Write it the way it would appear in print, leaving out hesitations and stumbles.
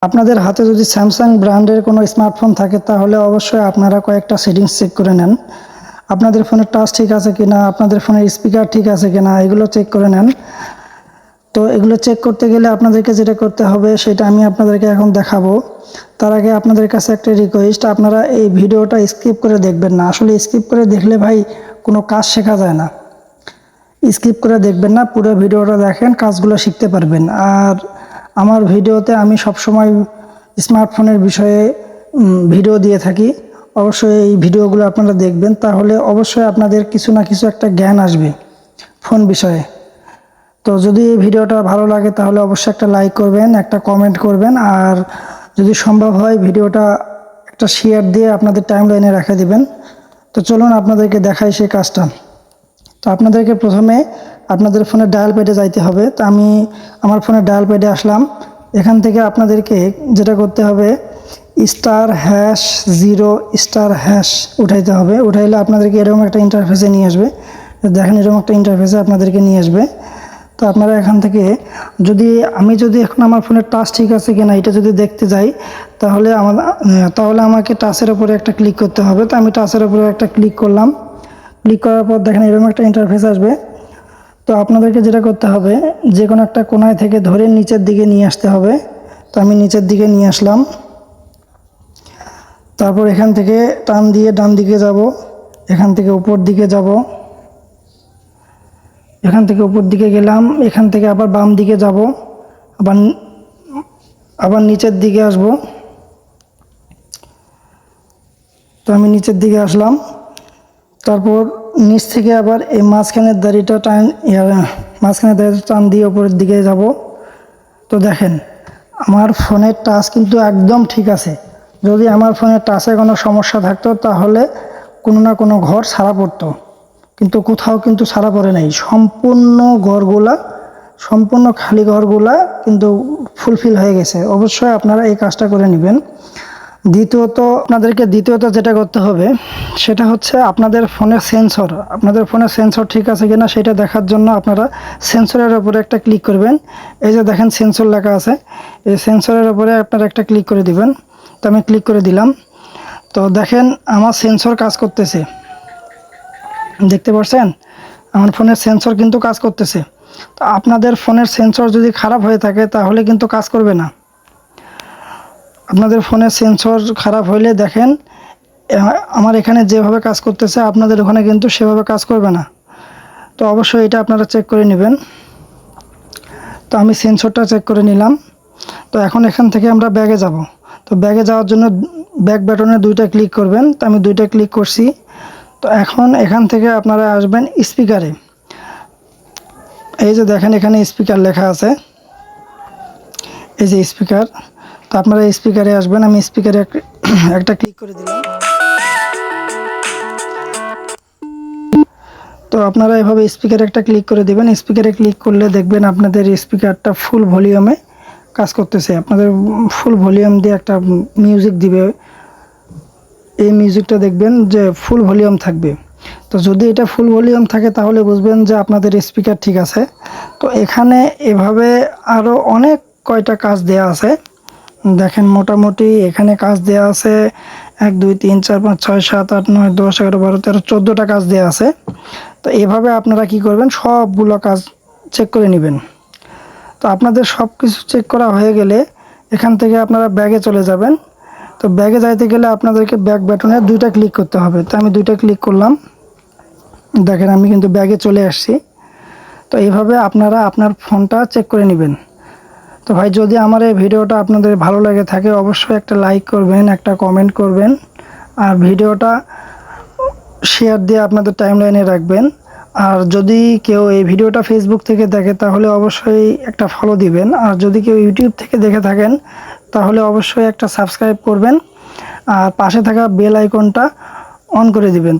আপনাদের হাতে যদি স্যামসাং ব্র্যান্ডের কোনো স্মার্টফোন থাকে তাহলে অবশ্যই আপনারা কয়েকটা সেটিংস চেক করে নেন। আপনাদের ফোনের টাচ ঠিক আছে কিনা, আপনাদের ফোনের স্পিকার ঠিক আছে কিনা, এগুলো চেক করে নেন। তো এগুলো চেক করতে গেলে আপনাদেরকে যেটা করতে হবে সেটা আমি আপনাদেরকে এখন দেখাবো। তার আগে আপনাদের কাছে একটা রিকোয়েস্ট, আপনারা এই ভিডিওটা স্কিপ করে দেখবেন না। আসলে স্কিপ করে দেখলে ভাই কোনো কাজ শেখা যায় না। স্কিপ করে দেখবেন না, পুরো ভিডিওটা দেখেন, কাজগুলো শিখতে পারবেন। আর আমার ভিডিওতে আমি সবসময় স্মার্টফোনের বিষয়ে ভিডিও দিয়ে থাকি। অবশ্যই এই ভিডিওগুলো আপনারা দেখবেন, তাহলে অবশ্যই আপনাদের কিছু না কিছু একটা জ্ঞান আসবে ফোন বিষয়ে। তো যদি এই ভিডিওটা ভালো লাগে তাহলে অবশ্যই একটা লাইক করবেন, একটা কমেন্ট করবেন, আর যদি সম্ভব হয় ভিডিওটা একটা শেয়ার দিয়ে আপনাদের টাইমলাইনে রেখে দিবেন। তো চলুন আপনাদেরকে দেখাই সেই কাজটা। তো আপনাদেরকে প্রথমে আপনাদের ফোনের ডায়াল প্যাডে যাইতে হবে। তো আমি আমার ফোনের ডায়াল প্যাডে আসলাম। এখান থেকে আপনাদেরকে যেটা করতে হবে, *#0* উঠাইতে হবে। উঠাইলে আপনাদেরকে এরকম একটা ইন্টারফেসে নিয়ে আসবে। দেখেন এরকম একটা ইন্টারফেসে আপনাদেরকে নিয়ে আসবে। তো আপনারা এখান থেকে যদি এখন আমার ফোনের টাচ ঠিক আছে কিনা এটা যদি দেখতে যাই, তাহলে আমাকে টাচের উপরে একটা ক্লিক করতে হবে। তো আমি টাচের উপরে একটা ক্লিক করলাম। ক্লিক করার পর দেখেন এরকম একটা ইন্টারফেস আসবে। তো আপনাদেরকে যেটা করতে হবে, যে কোনো একটা কোণায় থেকে ধরে নিচের দিকে নিয়ে আসতে হবে। তো আমি নিচের দিকে নিয়ে আসলাম। তারপর এখান থেকে টান দিয়ে ডান দিকে যাব, এখান থেকে উপর দিকে যাব, এখান থেকে উপর দিকে গেলাম, এখান থেকে আবার বাম দিকে যাব, আবার আবার নিচের দিকে আসব। তো আমি নিচের দিকে আসলাম। তারপর নিচ থেকে আবার এই মাঝখানের দাড়িটা টান দিয়ে উপরের দিকে যাব। তো দেখেন আমার ফোনের টাচ কিন্তু একদম ঠিক আছে। যদি আমার ফোনের টাচে কোনো সমস্যা থাকতো তাহলে কোনো না কোনো ঘর ছাড়া পড়তো, কিন্তু কোথাও কিন্তু ছাড়া পড়ে নাই। সম্পূর্ণ খালি ঘরগুলা কিন্তু ফুলফিল হয়ে গেছে। অবশ্যই আপনারা এই কাজটা করে নেবেন। দ্বিতীয়ত যেটা করতে হবে সেটা হচ্ছে আপনাদের ফোনের সেন্সর ঠিক আছে কিনা সেটা দেখার জন্য আপনারা সেন্সরের উপরে একটা ক্লিক করবেন। এই যে দেখেন সেন্সর লেখা আছে, এই সেন্সরের উপরে আপনারা একটা ক্লিক করে দিবেন। তো আমি ক্লিক করে দিলাম। তো দেখেন আমার সেন্সর কাজ করতেছে, দেখতে পাচ্ছেন আমার ফোনের সেন্সর কিন্তু কাজ করতেছে। তো আপনাদের ফোনের সেন্সর যদি খারাপ হয়ে থাকে তাহলে কিন্তু কাজ করবে না। আপনাদের ফোনের সেন্সর খারাপ হইলে দেখেন আমার এখানে যেভাবে কাজ করতেছে আপনাদের ওখানে কিন্তু সেভাবে কাজ করবে না। তো অবশ্যই এটা আপনারা চেক করে নেবেন। তো আমি সেন্সরটা চেক করে নিলাম। তো এখন এখান থেকে আমরা ব্যাগে যাব। তো ব্যাগে যাওয়ার জন্য ব্যাক বাটনে দুইটা ক্লিক করবেন। তো আমি দুইটা ক্লিক করছি। তো এখন এখান থেকে আপনারা আসবেন স্পিকারে। এই যে দেখেন এখানে স্পিকার লেখা আছে, এই যে স্পিকার। তো আপনারা স্পিকারে আসবেন। আমি স্পিকারে একটা ক্লিক করে দিলাম। তো আপনারা এভাবে স্পিকারে একটা ক্লিক করে দেবেন। স্পিকারে ক্লিক করলে দেখবেন আপনাদের স্পিকারটা ফুল ভলিউমে কাজ করতেছে। আপনাদের ফুল ভলিউম দিয়ে একটা মিউজিক দিবে, এই মিউজিকটা দেখবেন যে ফুল ভলিউম থাকবে। তো যদি এটা ফুল ভলিউম থাকে তাহলে বুঝবেন যে আপনাদের স্পিকার ঠিক আছে। তো এখানে এভাবে আরও অনেক কয়টা কাজ দেয়া আছে। দেখেন মোটামুটি এখানে কাজ দেয়া আছে 1 2 3 4 5 6 7 8 9 10 11 12 13 14টা কাজ দেয়া আছে। তো এভাবে আপনারা কি করবেন, সবগুলো কাজ চেক করে নেবেন। তো আপনাদের সব কিছু চেক করা হয়ে গেলে এখান থেকে আপনারা ব্যাগে চলে যাবেন। তো ব্যাগে যাইতে গেলে আপনাদেরকে ব্যাক বাটনে দুইটা ক্লিক করতে হবে। তো আমি দুইটা ক্লিক করলাম। দেখেন আমি কিন্তু ব্যাগে চলে আসছি। তো এইভাবে আপনারা আপনার ফোনটা চেক করে নেবেন। তো ভাই যদি আমার এই ভিডিওটা আপনাদের ভালো লাগে থাকে অবশ্যই একটা লাইক করবেন, একটা কমেন্ট করবেন, আর ভিডিওটা শেয়ার দিয়ে আপনাদের টাইমলাইনে রাখবেন। আর যদি কেউ এই ভিডিওটা ফেসবুক থেকে দেখে তাহলে অবশ্যই একটা ফলো দিবেন। আর যদি কেউ ইউটিউব থেকে দেখে থাকেন তাহলে অবশ্যই একটা সাবস্ক্রাইব করবেন আর পাশে থাকা বেল আইকনটা অন করে দিবেন।